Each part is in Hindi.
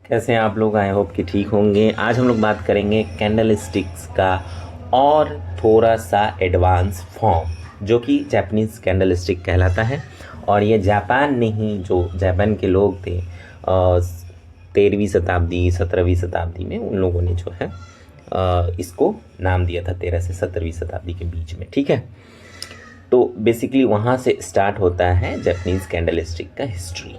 कैसे हैं आप लोग? आई होप कि ठीक होंगे। आज हम लोग बात करेंगे कैंडल स्टिक्स का और थोड़ा सा एडवांस फॉर्म जो कि जापानीज़ कैंडल स्टिक कहलाता है। और ये जापान ने ही, जो जापान के लोग थे 13वीं शताब्दी 17वीं शताब्दी में, उन लोगों ने जो है इसको नाम दिया था 13 से 17वीं शताब्दी के बीच में। ठीक है, तो बेसिकली वहाँ से स्टार्ट होता है जापानीज़ कैंडल स्टिक का हिस्ट्री।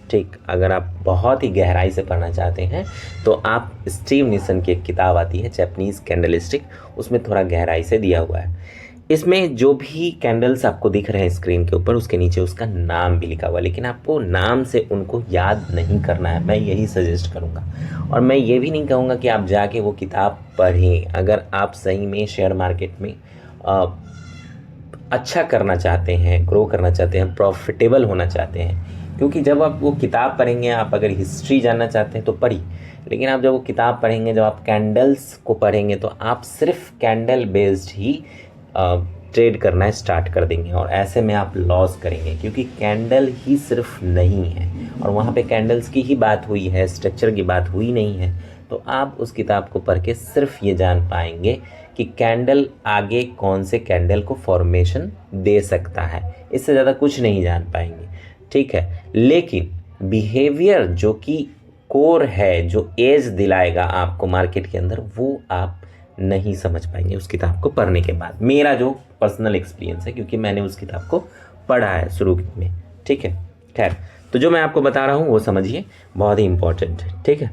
ठीक, अगर आप बहुत ही गहराई से पढ़ना चाहते हैं तो आप स्टीव निसन की एक किताब आती है जापानीज़ कैंडल स्टिक, उसमें थोड़ा गहराई से दिया हुआ है। इसमें जो भी कैंडल्स आपको दिख रहे हैं स्क्रीन के ऊपर, उसके नीचे उसका नाम भी लिखा हुआ है, लेकिन आपको नाम से उनको याद नहीं करना है, मैं यही सजेस्ट करूँगा। और मैं ये भी नहीं कहूँगा कि आप जाके वो किताब पढ़ें। अगर आप सही में शेयर मार्केट में अच्छा करना चाहते हैं, ग्रो करना चाहते हैं, प्रॉफिटेबल होना चाहते हैं, क्योंकि जब आप वो किताब पढ़ेंगे, आप अगर हिस्ट्री जानना चाहते हैं तो पढ़िए, लेकिन आप जब वो किताब पढ़ेंगे, जब आप कैंडल्स को पढ़ेंगे, तो आप सिर्फ कैंडल बेस्ड ही ट्रेड करना स्टार्ट कर देंगे और ऐसे में आप लॉस करेंगे, क्योंकि कैंडल ही सिर्फ नहीं है और वहाँ पे कैंडल्स की ही बात हुई है, स्ट्रक्चर की बात हुई नहीं है। तो आप उस किताब को पढ़ के सिर्फ ये जान पाएंगे कि कैंडल आगे कौन से कैंडल को फॉर्मेशन दे सकता है, इससे ज़्यादा कुछ नहीं जान पाएंगे। ठीक है, लेकिन बिहेवियर जो कि कोर है, जो एज दिलाएगा आपको मार्केट के अंदर, वो आप नहीं समझ पाएंगे उस किताब को पढ़ने के बाद। मेरा जो पर्सनल एक्सपीरियंस है, क्योंकि मैंने उस किताब को पढ़ा है शुरू में। ठीक है, खैर, तो जो मैं आपको बता रहा हूँ वो समझिए, बहुत ही इंपॉर्टेंट है। ठीक है,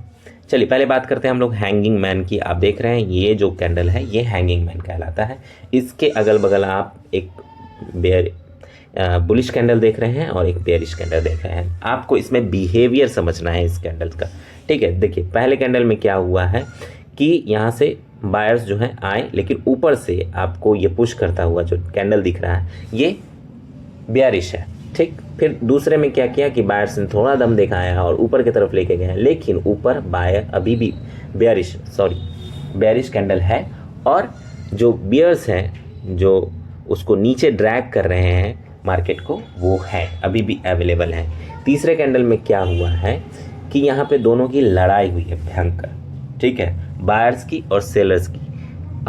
चलिए पहले बात करते हैं हम लोग हैंगिंग मैन की। आप देख रहे हैं ये जो कैंडल है, ये हैंगिंग मैन कहलाता है। इसके अगल बगल आप एक बुलिश कैंडल देख रहे हैं और एक बेयरिश कैंडल देख रहे हैं। आपको इसमें बिहेवियर समझना है इस कैंडल का। ठीक है, देखिए पहले कैंडल में क्या हुआ है कि यहाँ से बायर्स जो हैं आए, लेकिन ऊपर से आपको ये पुश करता हुआ जो कैंडल दिख रहा है, ये बेयरिश है। ठीक, फिर दूसरे में क्या किया कि बायर्स ने थोड़ा दम दिखाया और ऊपर की तरफ लेके गए, लेकिन ऊपर बायर अभी भी बेयरिश कैंडल है, और जो बियर्स हैं जो उसको नीचे ड्रैग कर रहे हैं मार्केट को, वो है अभी भी अवेलेबल है। तीसरे कैंडल में क्या हुआ है कि यहाँ पे दोनों की लड़ाई हुई है भयंकर। ठीक है, बायर्स की और सेलर्स की।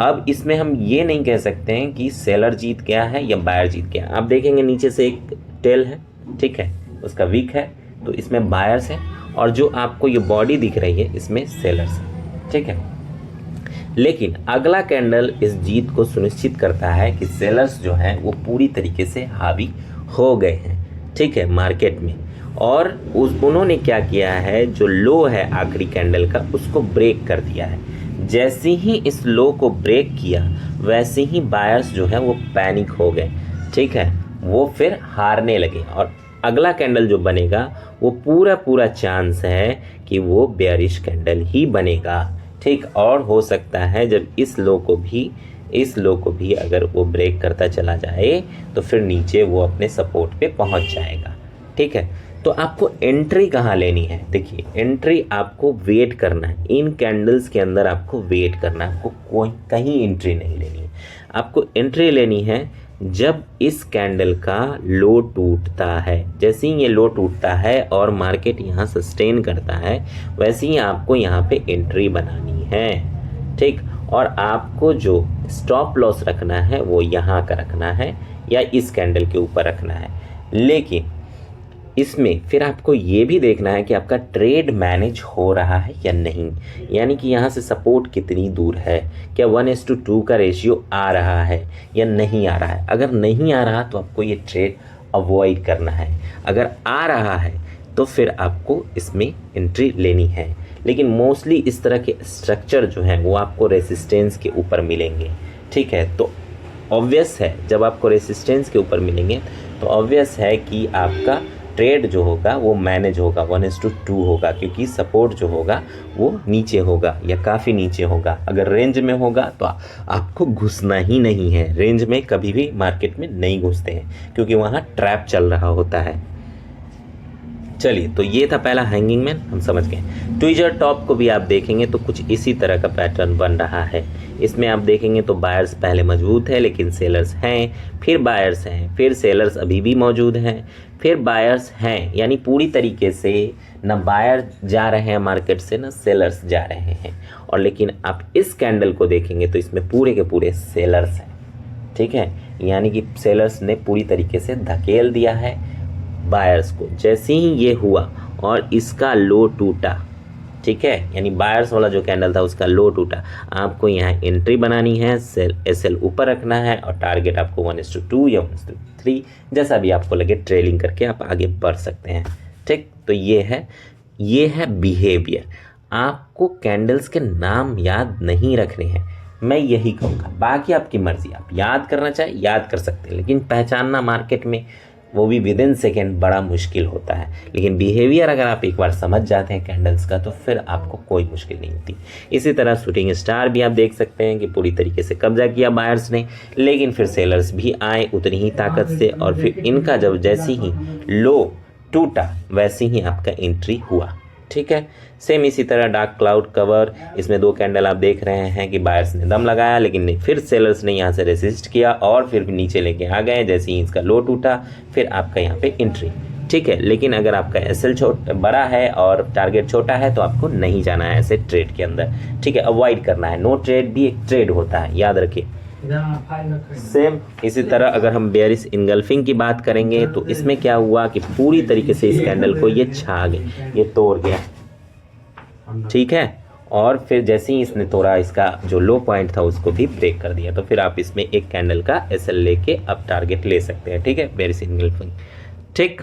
अब इसमें हम ये नहीं कह सकते हैं कि सेलर जीत गया है या बायर जीत गया। आप देखेंगे नीचे से एक टेल है, ठीक है, उसका वीक है, तो इसमें बायर्स है, और जो आपको ये बॉडी दिख रही है इसमें सेलर्स है। ठीक है, लेकिन अगला कैंडल इस जीत को सुनिश्चित करता है कि सेलर्स जो हैं वो पूरी तरीके से हावी हो गए हैं। ठीक है, मार्केट में, और उन्होंने क्या किया है, जो लो है आखिरी कैंडल का, उसको ब्रेक कर दिया है। जैसे ही इस लो को ब्रेक किया, वैसे ही बायर्स जो है वो पैनिक हो गए। ठीक है, वो फिर हारने लगे, और अगला कैंडल जो बनेगा वो पूरा चांस है कि वो बेयरिश कैंडल ही बनेगा। ठीक, और हो सकता है जब इस लो को भी अगर वो ब्रेक करता चला जाए तो फिर नीचे वो अपने सपोर्ट पे पहुंच जाएगा। ठीक है, तो आपको एंट्री कहाँ लेनी है? देखिए, एंट्री आपको वेट करना है, इन कैंडल्स के अंदर आपको वेट करना है, आपको कोई कहीं एंट्री नहीं लेनी है। आपको एंट्री लेनी है जब इस कैंडल का लो टूटता है। जैसे ही ये लो टूटता है और मार्केट यहाँ सस्टेन करता है, वैसे ही आपको यहाँ पे एंट्री बनानी है। ठीक, और आपको जो स्टॉप लॉस रखना है वो यहाँ का रखना है या इस कैंडल के ऊपर रखना है। लेकिन इसमें फिर आपको ये भी देखना है कि आपका ट्रेड मैनेज हो रहा है या नहीं, यानी कि यहाँ से सपोर्ट कितनी दूर है, क्या 1:2 का रेशियो आ रहा है या नहीं आ रहा है। अगर नहीं आ रहा तो आपको ये ट्रेड अवॉइड करना है, अगर आ रहा है तो फिर आपको इसमें एंट्री लेनी है। लेकिन मोस्टली इस तरह के स्ट्रक्चर जो हैं वो आपको रेसिस्टेंस के ऊपर मिलेंगे। ठीक है, तो ऑब्वियस है जब आपको रेसिस्टेंस के ऊपर मिलेंगे तो ऑब्वियस है कि आपका ट्रेड जो होगा वो मैनेज होगा, 1:2 होगा, क्योंकि सपोर्ट जो होगा वो नीचे होगा या काफ़ी नीचे होगा। अगर रेंज में होगा तो आपको घुसना ही नहीं है। रेंज में कभी भी मार्केट में नहीं घुसते हैं, क्योंकि वहाँ ट्रैप चल रहा होता है। चलिए, तो ये था पहला हैंगिंग मैन, हम समझ गए। ट्विजर टॉप को भी आप देखेंगे तो कुछ इसी तरह का पैटर्न बन रहा है। इसमें आप देखेंगे तो बायर्स पहले मजबूत है लेकिन सेलर्स हैं, फिर बायर्स हैं, फिर सेलर्स अभी भी मौजूद हैं, फिर बायर्स हैं, यानी पूरी तरीके से ना बायर जा रहे हैं मार्केट से, ना सेलर्स जा रहे हैं। और लेकिन आप इस कैंडल को देखेंगे तो इसमें पूरे के पूरे सेलर्स हैं, ठीक है, यानी कि सेलर्स ने पूरी तरीके से धकेल दिया है बायर्स को। जैसे ही ये हुआ और इसका लो टूटा, ठीक है, यानी बायर्स वाला जो कैंडल था उसका लो टूटा, आपको यहाँ एंट्री बनानी है, सेल एसएल ऊपर रखना है और टारगेट आपको 1:2 या 1:3 जैसा भी आपको लगे ट्रेलिंग करके आप आगे बढ़ सकते हैं। ठीक, तो ये है बिहेवियर। आपको कैंडल्स के नाम याद नहीं रखने हैं, मैं यही कहूँगा। बाकी आपकी मर्जी, आप याद करना चाहे याद कर सकते हैं, लेकिन पहचानना मार्केट में वो भी विद इन सेकेंड बड़ा मुश्किल होता है। लेकिन बिहेवियर अगर आप एक बार समझ जाते हैं कैंडल्स का तो फिर आपको कोई मुश्किल नहीं होती। इसी तरह शूटिंग स्टार भी आप देख सकते हैं कि पूरी तरीके से कब्जा किया बायर्स ने, लेकिन फिर सेलर्स भी आए उतनी ही ताकत से और फिर इनका जब जैसे ही लो टूटा वैसे ही आपका एंट्री हुआ। ठीक है, सेम इसी तरह डार्क क्लाउड कवर, इसमें 2 कैंडल आप देख रहे हैं कि बायर्स ने दम लगाया लेकिन फिर सेलर्स ने यहाँ से रेसिस्ट किया और फिर नीचे लेके आ गए। जैसे ही इसका लो टूटा फिर आपका यहाँ पे एंट्री। ठीक है, लेकिन अगर आपका एसएल बड़ा है और टारगेट छोटा है तो आपको नहीं जाना है ऐसे ट्रेड के अंदर। ठीक है, अवॉइड करना है। नो ट्रेड भी एक ट्रेड होता है, याद रखिए। सेम इसी तरह अगर हम बेयरिश इनगल्फिंग की बात करेंगे तो इसमें क्या हुआ कि पूरी तरीके से इस कैंडल को ये छा गए, ये तोड़ गया। ठीक है, और फिर जैसे ही इसने तोड़ा इसका जो लो पॉइंट था उसको भी ब्रेक कर दिया, तो फिर आप इसमें एक कैंडल का एसएल लेके अब टारगेट ले सकते हैं। ठीक है, बेयरिश इनगल्फिंग। ठीक,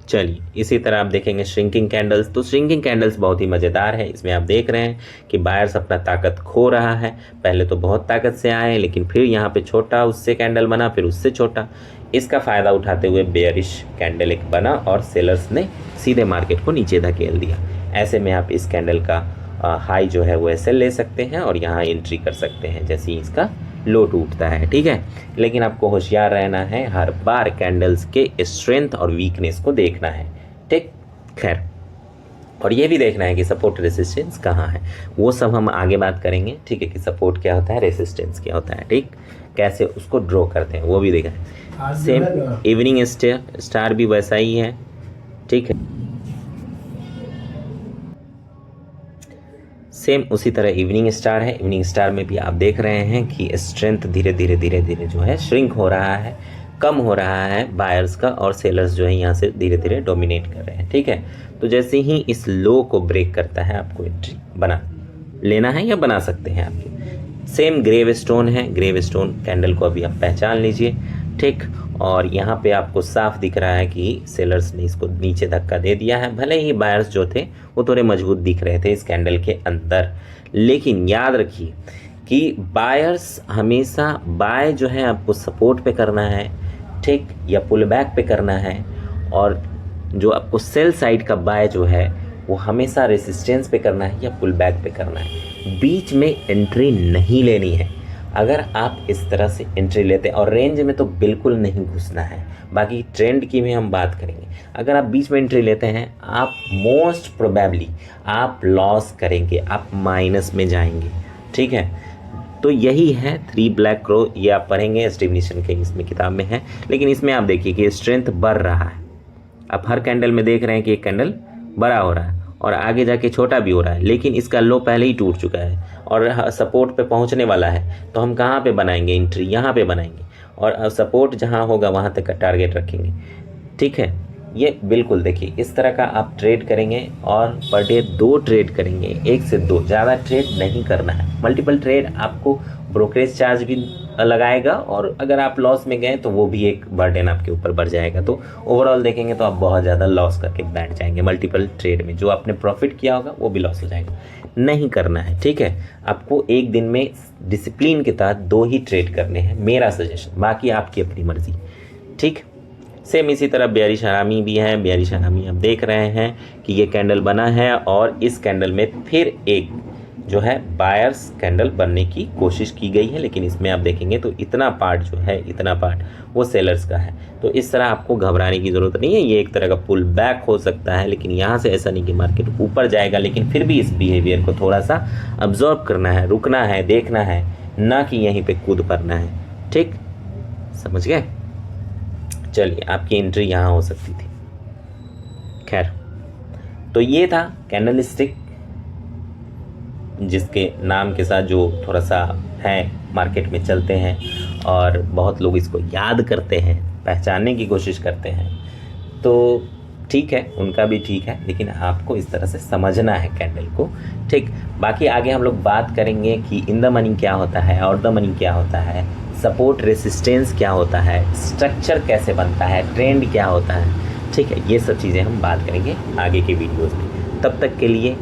चलिए इसी तरह आप देखेंगे श्रिंकिंग कैंडल्स। तो श्रिंकिंग कैंडल्स बहुत ही मज़ेदार है। इसमें आप देख रहे हैं कि बायर्स अपना ताकत खो रहा है। पहले तो बहुत ताकत से आए लेकिन फिर यहाँ पे छोटा उससे कैंडल बना, फिर उससे छोटा। इसका फ़ायदा उठाते हुए बेयरिश कैंडल एक बना और सेलर्स ने सीधे मार्केट को नीचे धकेल दिया। ऐसे में आप इस कैंडल का हाई जो है वो एसएल ले सकते हैं और यहाँ एंट्री कर सकते हैं जैसे ही इसका लो टूटता है। ठीक है, लेकिन आपको होशियार रहना है, हर बार कैंडल्स के स्ट्रेंथ और वीकनेस को देखना है। ठीक, खैर, और ये भी देखना है कि सपोर्ट रेसिस्टेंस कहाँ है, वो सब हम आगे बात करेंगे। ठीक है, कि सपोर्ट क्या होता है, रेसिस्टेंस क्या होता है, ठीक, कैसे उसको ड्रॉ करते हैं वो भी देखा है। सेम इवनिंग स्टार भी वैसा ही है। ठीक है, सेम उसी तरह इवनिंग स्टार है। इवनिंग स्टार में भी आप देख रहे हैं कि स्ट्रेंथ धीरे धीरे जो है श्रिंक हो रहा है, कम हो रहा है बायर्स का, और सेलर्स जो है यहाँ से धीरे धीरे डोमिनेट कर रहे हैं। ठीक है, तो जैसे ही इस लो को ब्रेक करता है आपको एंट्री बना लेना है या बना सकते हैं आपके। सेम ग्रेव स्टोन है, ग्रेव स्टोन कैंडल को अभी आप पहचान लीजिए। ठीक, और यहाँ पे आपको साफ दिख रहा है कि सेलर्स ने इसको नीचे धक्का दे दिया है। भले ही बायर्स जो थे वो थोड़े मजबूत दिख रहे थे इस कैंडल के अंदर, लेकिन याद रखिए कि बायर्स हमेशा बाय जो है आपको सपोर्ट पे करना है, ठीक, या पुल बैक पे करना है, और जो आपको सेल साइड का बाय जो है वो हमेशा रेसिस्टेंस पे करना है या पुल बैक पे करना है। बीच में एंट्री नहीं लेनी है। अगर आप इस तरह से एंट्री लेते हैं, और रेंज में तो बिल्कुल नहीं घुसना है, बाकी ट्रेंड की भी हम बात करेंगे। अगर आप बीच में एंट्री लेते हैं आप मोस्ट प्रोबेबली आप लॉस करेंगे, आप माइनस में जाएंगे। ठीक है, तो यही है 3 ब्लैक क्रो, ये आप पढ़ेंगे स्टीव निशन के इसमें किताब में है। लेकिन इसमें आप देखिए कि स्ट्रेंथ बढ़ रहा है। आप हर कैंडल में देख रहे हैं कि एक कैंडल बड़ा हो रहा है और आगे जाके छोटा भी हो रहा है, लेकिन इसका लो पहले ही टूट चुका है और सपोर्ट पे पहुंचने वाला है। तो हम कहाँ पे बनाएंगे एंट्री, यहाँ पे बनाएंगे, और सपोर्ट जहाँ होगा वहाँ तक का टारगेट रखेंगे। ठीक है, ये बिल्कुल देखिए इस तरह का आप ट्रेड करेंगे और पर डे 2 ट्रेड करेंगे, 1 से 2, ज़्यादा ट्रेड नहीं करना है। मल्टीपल ट्रेड आपको ब्रोकरेज चार्ज भी लगाएगा, और अगर आप लॉस में गए तो वो भी एक बर्डन आपके ऊपर बढ़ जाएगा। तो ओवरऑल देखेंगे तो आप बहुत ज़्यादा लॉस करके बैठ जाएंगे मल्टीपल ट्रेड में। जो आपने प्रॉफिट किया होगा वो भी लॉस हो जाएगा, नहीं करना है। ठीक है, आपको एक दिन में डिसिप्लिन के तहत 2 ही ट्रेड करने हैं, मेरा सजेशन, बाकी आपकी अपनी मर्जी। ठीक, सेम इसी तरह बेयरिश हरामी भी है। बेयरिश हरामी आप देख रहे हैं कि ये कैंडल बना है और इस कैंडल में फिर एक जो है बायर्स कैंडल बनने की कोशिश की गई है, लेकिन इसमें आप देखेंगे तो इतना पार्ट जो है, इतना पार्ट वो सेलर्स का है। तो इस तरह आपको घबराने की ज़रूरत नहीं है, ये एक तरह का पुल बैक हो सकता है, लेकिन यहाँ से ऐसा नहीं कि मार्केट ऊपर जाएगा, लेकिन फिर भी इस बिहेवियर को थोड़ा सा ऑब्जर्व करना है, रुकना है, देखना है, ना कि यहीं पे कूद पड़ना है। ठीक, समझ गए? चलिए, आपकी एंट्री यहाँ हो सकती थी। खैर, तो ये था कैंडल स्टिक, जिसके नाम के साथ जो थोड़ा सा है, मार्केट में चलते हैं और बहुत लोग इसको याद करते हैं, पहचानने की कोशिश करते हैं। तो ठीक है, उनका भी ठीक है, लेकिन आपको इस तरह से समझना है कैंडल को। ठीक, बाकी आगे हम लोग बात करेंगे कि इन द मनी क्या होता है, आउट द मनी क्या होता है, सपोर्ट रेसिस्टेंस क्या होता है, स्ट्रक्चर कैसे बनता है, ट्रेंड क्या होता है। ठीक है, ये सब चीज़ें हम बात करेंगे आगे के वीडियोज़ में। तब तक के लिए